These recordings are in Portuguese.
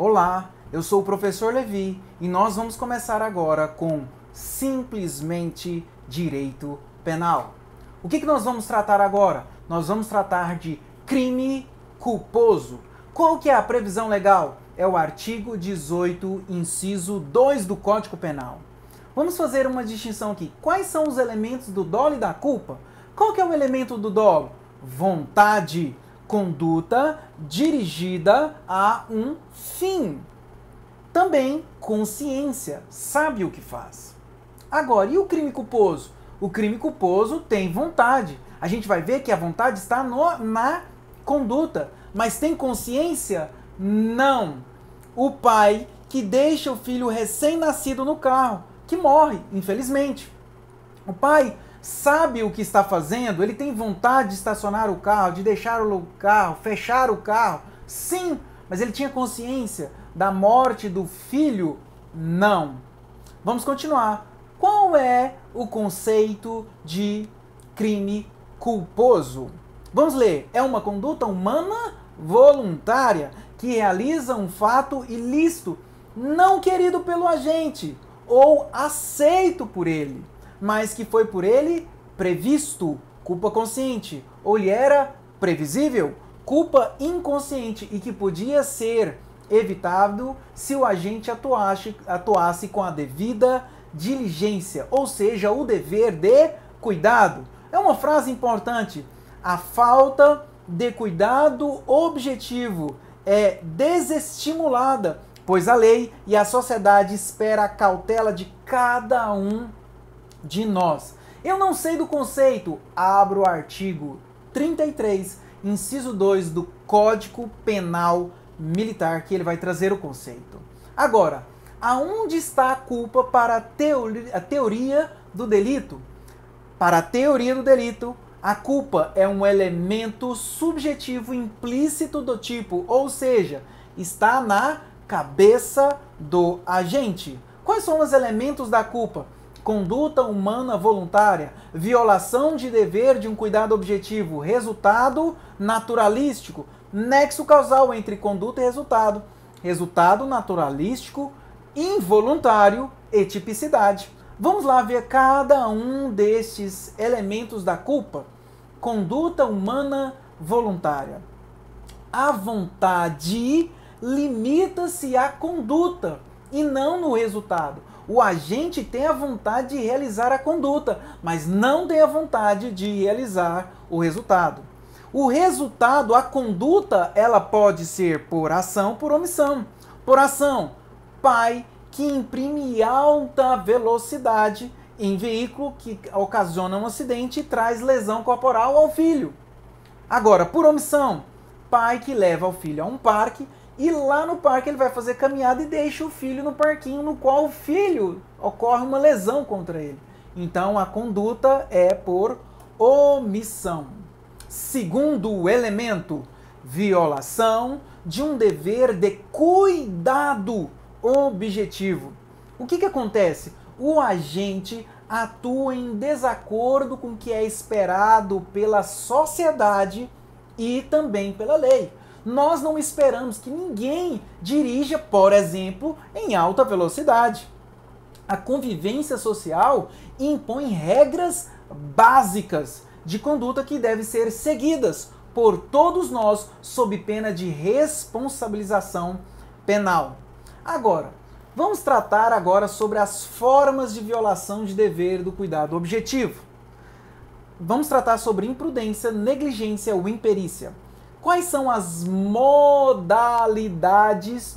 Olá, eu sou o professor Levi e nós vamos começar agora com simplesmente direito penal. O que nós vamos tratar agora? Nós vamos tratar de crime culposo. Qual que é a previsão legal? É o artigo 18, inciso 2 do Código Penal. Vamos fazer uma distinção aqui. Quais são os elementos do dolo e da culpa? Qual que é o elemento do dolo? Vontade, conduta dirigida a um fim. Também consciência, sabe o que faz. Agora, e o crime culposo? O crime culposo tem vontade. A gente vai ver que a vontade está na conduta. Mas tem consciência? Não. O pai que deixa o filho recém-nascido no carro, que morre, infelizmente. O pai sabe o que está fazendo, ele tem vontade de estacionar o carro, de deixar o carro, fechar o carro. Sim, mas ele tinha consciência da morte do filho? Não. Vamos continuar. Qual é o conceito de crime culposo? Vamos ler. É uma conduta humana voluntária que realiza um fato ilícito não querido pelo agente ou aceito por ele, mas que foi por ele previsto, culpa consciente, ou lhe era previsível, culpa inconsciente e que podia ser evitado se o agente atuasse com a devida diligência, ou seja, o dever de cuidado. É uma frase importante. A falta de cuidado objetivo é desestimulada, pois a lei e a sociedade espera a cautela de cada um de nós. Eu não sei do conceito, abro o artigo 33, inciso 2 do Código Penal Militar, que ele vai trazer o conceito. Agora, aonde está a culpa para a teoria do delito? Para a teoria do delito, a culpa é um elemento subjetivo implícito do tipo, ou seja, está na cabeça do agente. Quais são os elementos da culpa? Conduta humana voluntária, violação de dever de um cuidado objetivo, resultado naturalístico, nexo causal entre conduta e resultado, resultado naturalístico, involuntário e tipicidade. Vamos lá ver cada um destes elementos da culpa. Conduta humana voluntária. A vontade limita-se à conduta e não no resultado. O agente tem a vontade de realizar a conduta, mas não tem a vontade de realizar o resultado. O resultado, a conduta, ela pode ser por ação, por omissão. Por ação, pai que imprime alta velocidade em veículo que ocasiona um acidente e traz lesão corporal ao filho. Agora, por omissão, pai que leva o filho a um parque e lá no parque ele vai fazer caminhada e deixa o filho no parquinho no qual o filho ocorre uma lesão contra ele. Então a conduta é por omissão. Segundo elemento, violação de um dever de cuidado objetivo. O que acontece? O agente atua em desacordo com o que é esperado pela sociedade e também pela lei. Nós não esperamos que ninguém dirija, por exemplo, em alta velocidade. A convivência social impõe regras básicas de conduta que devem ser seguidas por todos nós sob pena de responsabilização penal. Agora, vamos tratar agora sobre as formas de violação de dever do cuidado objetivo. Vamos tratar sobre imprudência, negligência ou imperícia. Quais são as modalidades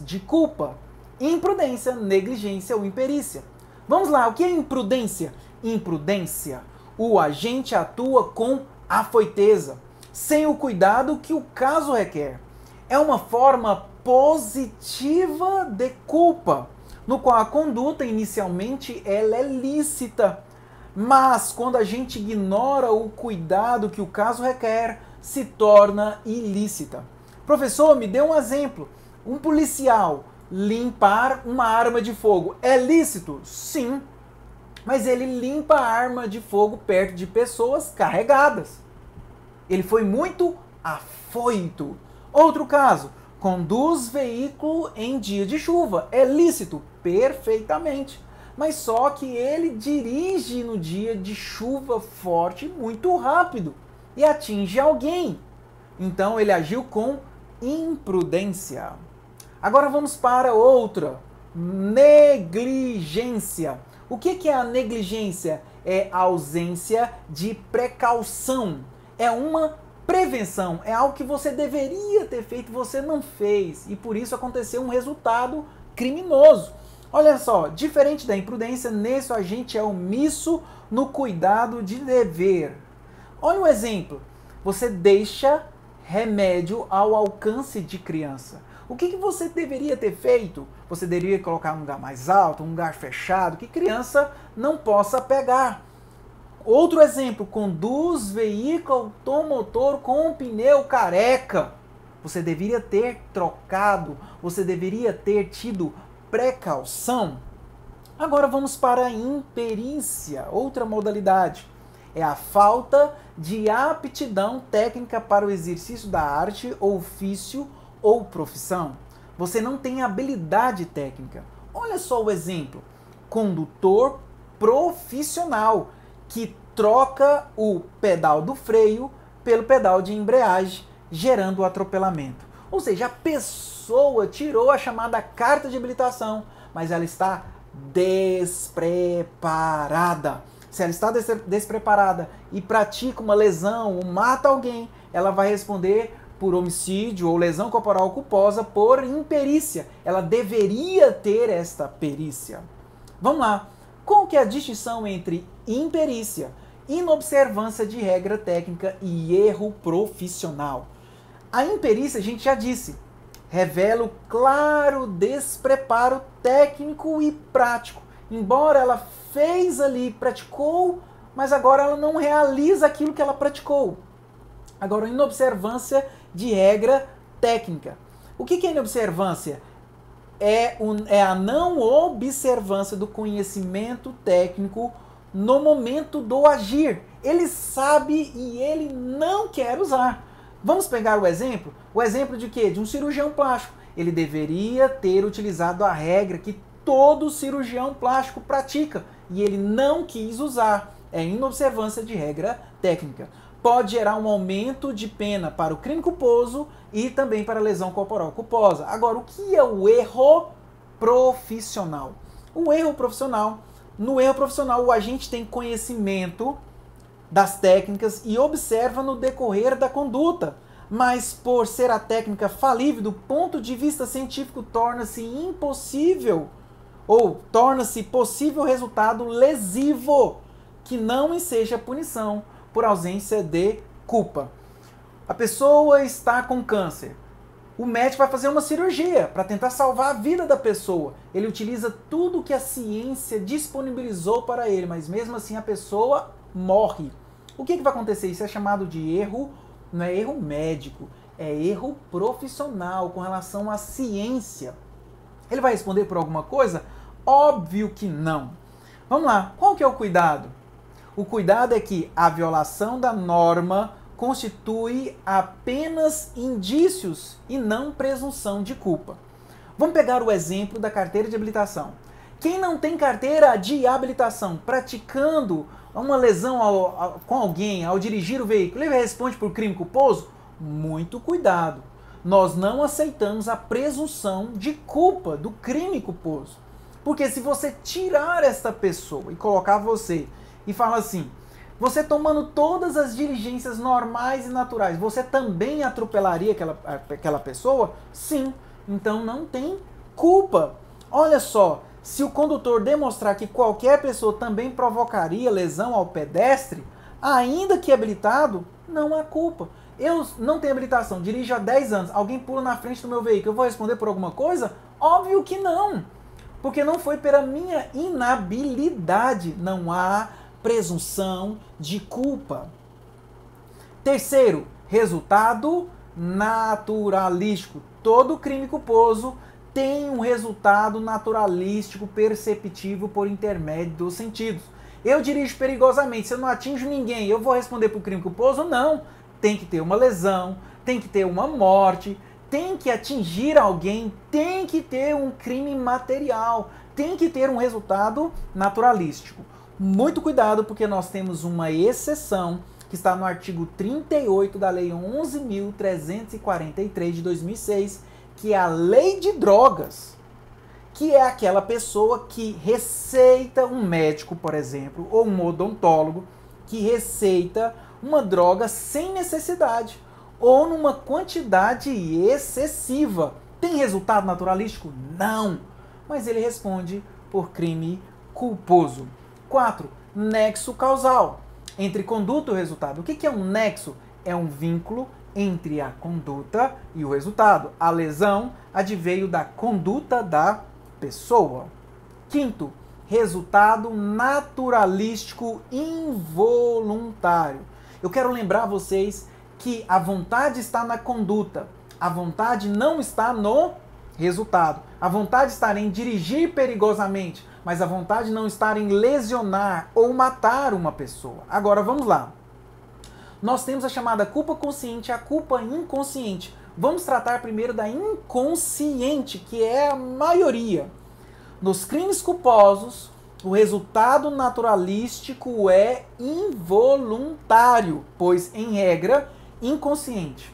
de culpa? Imprudência, negligência ou imperícia. Vamos lá, o que é imprudência? Imprudência, o agente atua com afoiteza, sem o cuidado que o caso requer. É uma forma positiva de culpa, no qual a conduta inicialmente ela é lícita, mas quando a gente ignora o cuidado que o caso requer, se torna ilícita. Professor, me dê um exemplo. Um policial limpar uma arma de fogo é lícito? Sim, mas ele limpa a arma de fogo perto de pessoas carregadas. Ele foi muito afoito. Outro caso, Conduz veículo em dia de chuva. É lícito? Perfeitamente. Mas só que ele dirige no dia de chuva forte muito rápido e atinge alguém. Então ele agiu com imprudência. Agora vamos para outra. Negligência. O que é a negligência? É a ausência de precaução. É uma prevenção. É algo que você deveria ter feito, você não fez. E por isso aconteceu um resultado criminoso. Olha só, diferente da imprudência, nesse a gente é omisso no cuidado de dever. Olha um exemplo. Você deixa remédio ao alcance de criança. O que você deveria ter feito? Você deveria colocar um lugar mais alto, um lugar fechado, que criança não possa pegar. Outro exemplo, conduz veículo automotor com pneu careca. Você deveria ter trocado, você deveria ter tido precaução. Agora vamos para a imperícia, outra modalidade. É a falta de aptidão técnica para o exercício da arte, ofício ou profissão. Você não tem habilidade técnica. Olha só o exemplo. Condutor profissional que troca o pedal do freio pelo pedal de embreagem, gerando o atropelamento. Ou seja, a pessoa tirou a chamada carta de habilitação, mas ela está despreparada. Se ela está despreparada e pratica uma lesão ou mata alguém, ela vai responder por homicídio ou lesão corporal culposa por imperícia. Ela deveria ter esta perícia. Vamos lá. Qual que é a distinção entre imperícia, inobservância de regra técnica e erro profissional? A imperícia, a gente já disse, revela o claro despreparo técnico e prático. Embora ela fez ali, praticou, mas agora ela não realiza aquilo que ela praticou. Agora, inobservância de regra técnica. O que é inobservância? É a não observância do conhecimento técnico no momento do agir. Ele sabe e ele não quer usar. Vamos pegar o exemplo? O exemplo de quê? De um cirurgião plástico. Ele deveria ter utilizado a regra que todo cirurgião plástico pratica e ele não quis usar. É inobservância de regra técnica. Pode gerar um aumento de pena para o crime culposo e também para a lesão corporal culposa. Agora, o que é o erro profissional? O erro profissional, no erro profissional, o agente tem conhecimento das técnicas e observa no decorrer da conduta, mas por ser a técnica falível do ponto de vista científico, torna-se impossível ou torna-se possível resultado lesivo que não enseja punição por ausência de culpa. A pessoa está com câncer. O médico vai fazer uma cirurgia para tentar salvar a vida da pessoa. Ele utiliza tudo que a ciência disponibilizou para ele, mas mesmo assim a pessoa morre. O que vai acontecer? Isso é chamado de erro, não é erro médico, é erro profissional com relação à ciência. Ele vai responder por alguma coisa? Óbvio que não. Vamos lá, qual que é o cuidado? O cuidado é que a violação da norma constitui apenas indícios e não presunção de culpa. Vamos pegar o exemplo da carteira de habilitação. Quem não tem carteira de habilitação praticando uma lesão com alguém ao dirigir o veículo, ele responde por crime culposo? Muito cuidado. Nós não aceitamos a presunção de culpa do crime culposo. Porque se você tirar esta pessoa e colocar você e falar assim, você tomando todas as diligências normais e naturais, você também atropelaria aquela pessoa? Sim. Então não tem culpa. Olha só, se o condutor demonstrar que qualquer pessoa também provocaria lesão ao pedestre, ainda que habilitado, não há culpa. Eu não tenho habilitação, dirijo há 10 anos, alguém pula na frente do meu veículo, eu vou responder por alguma coisa? Óbvio que não. Porque não foi pela minha inabilidade, não há presunção de culpa. Terceiro, resultado naturalístico. Todo crime culposo tem um resultado naturalístico perceptível por intermédio dos sentidos. Eu dirijo perigosamente, se eu não atinjo ninguém, eu vou responder por crime culposo? Não. Tem que ter uma lesão, tem que ter uma morte, tem que atingir alguém, tem que ter um crime material, tem que ter um resultado naturalístico. Muito cuidado, porque nós temos uma exceção que está no artigo 38 da Lei 11.343 de 2006, que é a Lei de Drogas, que é aquela pessoa que receita, um médico, por exemplo, ou um odontólogo, que receita uma droga sem necessidade ou numa quantidade excessiva. Tem resultado naturalístico? Não! Mas ele responde por crime culposo. 4. Nexo causal entre conduta e o resultado. O que é um nexo? É um vínculo entre a conduta e o resultado. A lesão adveio da conduta da pessoa. 5º, resultado naturalístico involuntário. Eu quero lembrar vocês que a vontade está na conduta, a vontade não está no resultado. A vontade está em dirigir perigosamente, mas a vontade não está em lesionar ou matar uma pessoa. Agora vamos lá. Nós temos a chamada culpa consciente e a culpa inconsciente. Vamos tratar primeiro da inconsciente, que é a maioria. Nos crimes culposos, o resultado naturalístico é involuntário, pois, em regra, inconsciente.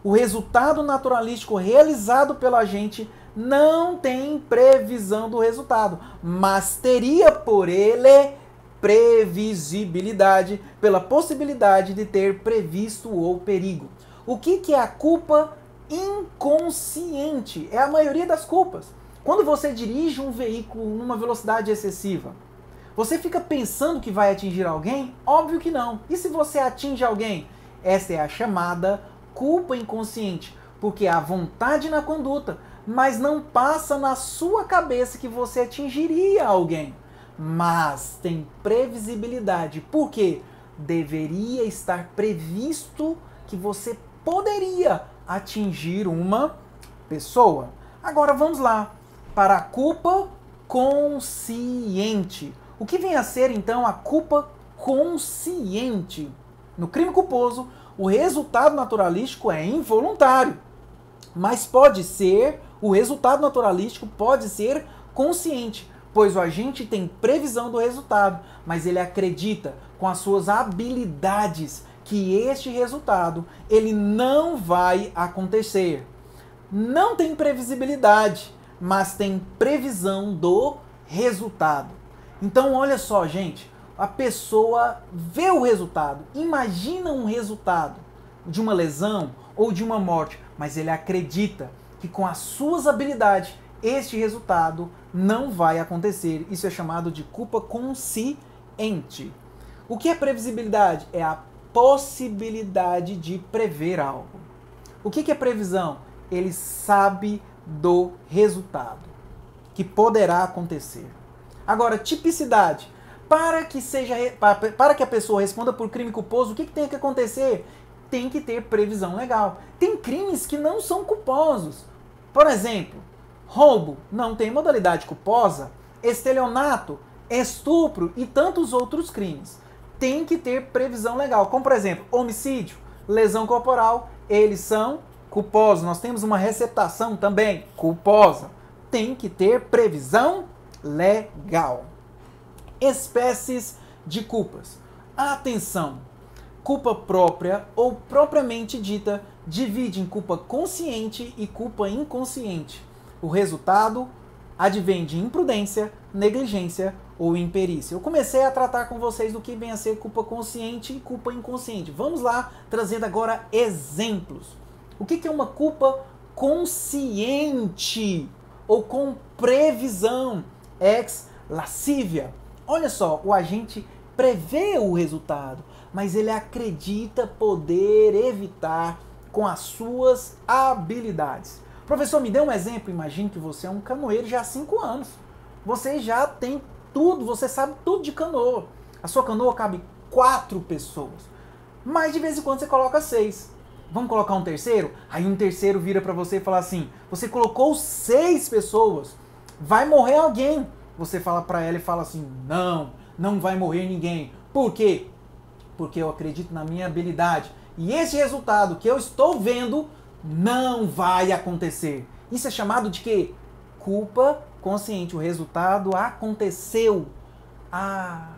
O resultado naturalístico realizado pelo agente não tem previsão do resultado, mas teria por ele previsibilidade, pela possibilidade de ter previsto o perigo. O que é a culpa inconsciente? É a maioria das culpas. Quando você dirige um veículo numa velocidade excessiva, você fica pensando que vai atingir alguém? Óbvio que não. E se você atinge alguém? Essa é a chamada culpa inconsciente, porque há vontade na conduta, mas não passa na sua cabeça que você atingiria alguém. Mas tem previsibilidade, porque deveria estar previsto que você poderia atingir uma pessoa. Agora vamos lá para a culpa consciente. O que vem a ser então a culpa consciente? No crime culposo, o resultado naturalístico é involuntário, mas pode ser, o resultado naturalístico pode ser consciente, pois o agente tem previsão do resultado, mas ele acredita com as suas habilidades que este resultado ele não vai acontecer. Não tem previsibilidade, mas tem previsão do resultado. Então olha só, gente, a pessoa vê o resultado, imagina um resultado de uma lesão ou de uma morte, mas ele acredita que com as suas habilidades este resultado não vai acontecer. Isso é chamado de culpa consciente. O que é previsibilidade? É a possibilidade de prever algo. O que é previsão? Ele sabe do resultado que poderá acontecer. Agora, tipicidade. Para que a pessoa responda por crime culposo, o que tem que acontecer? Tem que ter previsão legal. Tem crimes que não são culposos. Por exemplo, roubo não tem modalidade culposa, estelionato, estupro e tantos outros crimes. Tem que ter previsão legal. Como, por exemplo, homicídio, lesão corporal, eles são culposos. Nós temos uma receptação também culposa. Tem que ter previsão legal. Espécies de culpas. Atenção! Culpa própria ou propriamente dita divide em culpa consciente e culpa inconsciente. O resultado advém de imprudência, negligência ou imperícia. Eu comecei a tratar com vocês do que vem a ser culpa consciente e culpa inconsciente. Vamos lá, trazendo agora exemplos. O que é uma culpa consciente ou com previsão? Ex lascivia. Olha só, o agente prevê o resultado, mas ele acredita poder evitar com as suas habilidades. Professor, me dê um exemplo. Imagine que você é um canoeiro já há 5 anos. Você já tem tudo, você sabe tudo de canoa. A sua canoa cabe 4 pessoas, mas de vez em quando você coloca 6. Vamos colocar um terceiro? Aí um terceiro vira para você e fala assim: você colocou 6 pessoas, vai morrer alguém. Você fala para ela e fala assim: não vai morrer ninguém. Por quê? Porque eu acredito na minha habilidade. E esse resultado que eu estou vendo não vai acontecer. Isso é chamado de quê? Culpa consciente. O resultado aconteceu. Ah,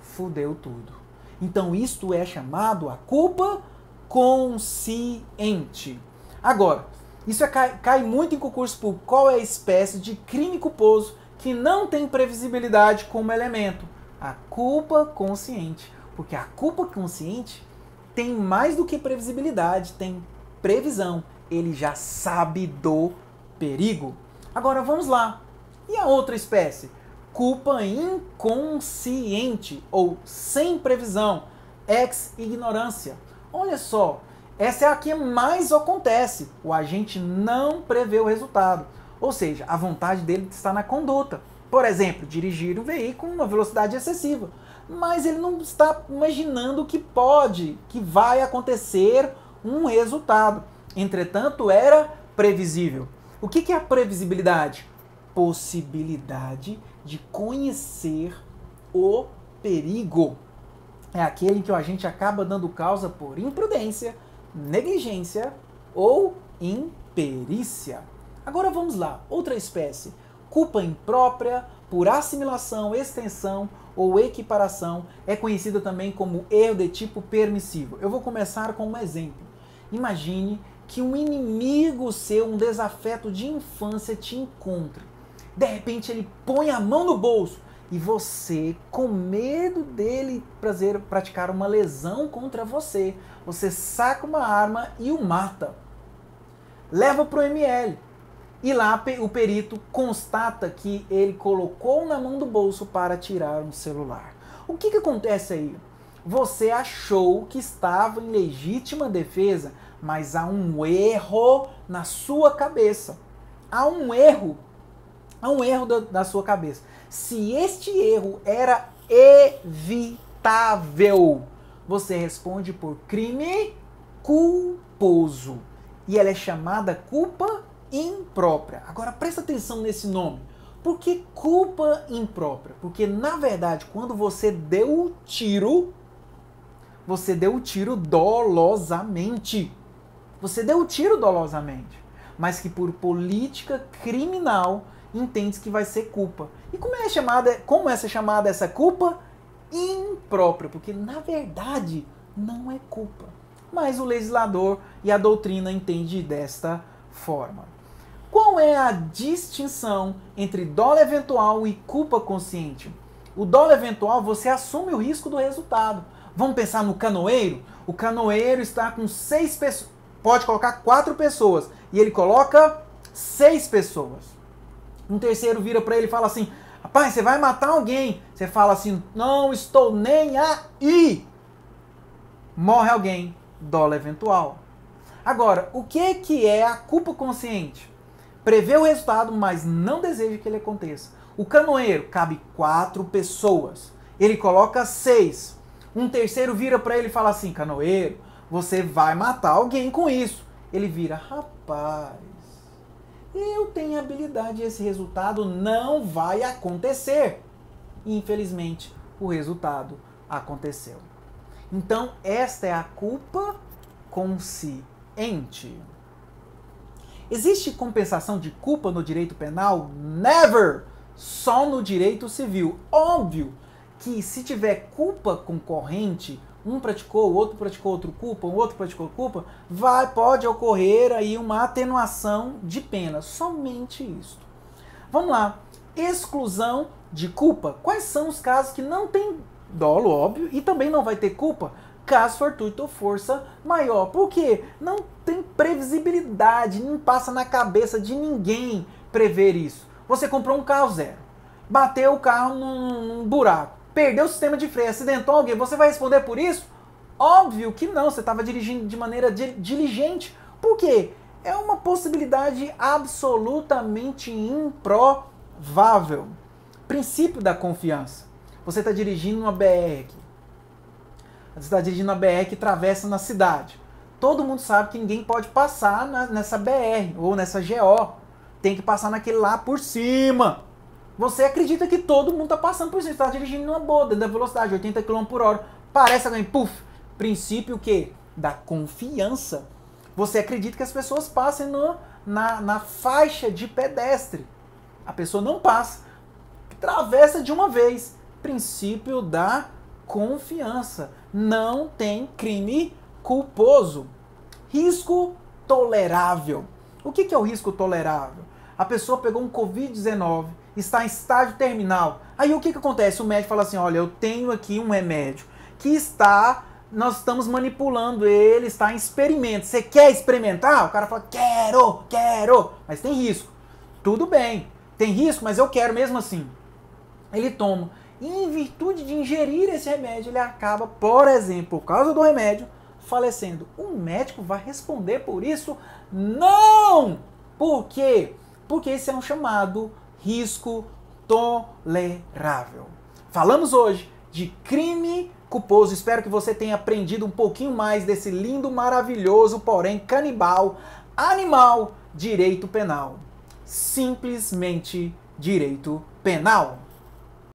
fudeu tudo. Então isto é chamado a culpa consciente. Agora, isso cai muito em concurso público. Qual é a espécie de crime culposo que não tem previsibilidade como elemento? A culpa consciente. Porque a culpa consciente tem mais do que previsibilidade, tem previsão. Ele já sabe do perigo. Agora vamos lá. E a outra espécie? Culpa inconsciente ou sem previsão, ex-ignorância. Olha só, essa é a que mais acontece. O agente não prevê o resultado. Ou seja, a vontade dele está na conduta. Por exemplo, dirigir um veículo em uma velocidade excessiva. Mas ele não está imaginando que vai acontecer um resultado. Entretanto, era previsível. O que é a previsibilidade? Possibilidade de conhecer o perigo. É aquele em que o agente acaba dando causa por imprudência, negligência ou imperícia. Agora vamos lá, outra espécie. Culpa imprópria por assimilação, extensão ou equiparação é conhecida também como erro de tipo permissivo. Eu vou começar com um exemplo. Imagine que um inimigo seu, um desafeto de infância te encontre. De repente ele põe a mão no bolso e você, com medo dele praticar uma lesão contra você, você saca uma arma e o mata. Leva para o ML. E lá o perito constata que ele colocou na mão do bolso para tirar um celular. O que acontece aí? Você achou que estava em legítima defesa, mas há um erro na sua cabeça. Há um erro da sua cabeça. Se este erro era evitável, você responde por crime culposo. E ela é chamada culpa imprópria. Agora presta atenção nesse nome. Por que culpa imprópria? Porque na verdade, quando você deu o tiro dolosamente. Você deu o tiro dolosamente. Mas que por política criminal entende que vai ser culpa. E como é chamada essa culpa? Imprópria. Porque na verdade não é culpa. Mas o legislador e a doutrina entendem desta forma. Qual é a distinção entre dolo eventual e culpa consciente? O dolo eventual, você assume o risco do resultado. Vamos pensar no canoeiro? O canoeiro está com 6 pessoas, pode colocar 4 pessoas, e ele coloca 6 pessoas. Um terceiro vira para ele e fala assim, rapaz, você vai matar alguém. Você fala assim, não estou nem aí. Morre alguém, dolo eventual. Agora, o que é a culpa consciente? Prevê o resultado, mas não deseja que ele aconteça. O canoeiro cabe 4 pessoas. Ele coloca 6. Um terceiro vira para ele e fala assim, canoeiro, você vai matar alguém com isso. Ele vira, rapaz, eu tenho habilidade e esse resultado não vai acontecer. E, infelizmente, o resultado aconteceu. Então, esta é a culpa consciente. Existe compensação de culpa no direito penal? Never! Só no direito civil. Óbvio que se tiver culpa concorrente, um praticou, o outro praticou outra culpa, o outro praticou culpa, pode ocorrer aí uma atenuação de pena. Somente isso. Vamos lá. Exclusão de culpa. Quais são os casos que não tem dolo, óbvio, e também não vai ter culpa? Caso fortuito ou força maior. Por quê? Não tem previsibilidade, não passa na cabeça de ninguém prever isso. Você comprou um carro zero, bateu o carro num buraco, perdeu o sistema de freio, acidentou alguém, você vai responder por isso? Óbvio que não, você estava dirigindo de maneira diligente. Por quê? É uma possibilidade absolutamente improvável. Princípio da confiança. Você está dirigindo uma BR aqui. Você está dirigindo uma BR que atravessa na cidade. Todo mundo sabe que ninguém pode passar nessa BR ou nessa GO. Tem que passar naquele lá por cima. Você acredita que todo mundo está passando por cima. Você está dirigindo numa boa, dentro da velocidade, 80 km por hora. Parece alguém, puf. Princípio o quê? Da confiança. Você acredita que as pessoas passem na faixa de pedestre. A pessoa não passa, atravessa de uma vez. Princípio da confiança. Não tem crime culposo. Risco tolerável. O que é o risco tolerável? A pessoa pegou um Covid-19, está em estágio terminal. Aí o que acontece? O médico fala assim, olha, eu tenho aqui um remédio que nós estamos manipulando ele, está em experimento. Você quer experimentar? O cara fala, quero, mas tem risco. Tudo bem, tem risco, mas eu quero mesmo assim. Ele toma. E em virtude de ingerir esse remédio, ele acaba, por exemplo, por causa do remédio, falecendo. O médico vai responder por isso? Não! Por quê? Porque esse é um chamado risco tolerável. Falamos hoje de crime culposo. Espero que você tenha aprendido um pouquinho mais desse lindo, maravilhoso, porém canibal, animal direito penal. Simplesmente direito penal.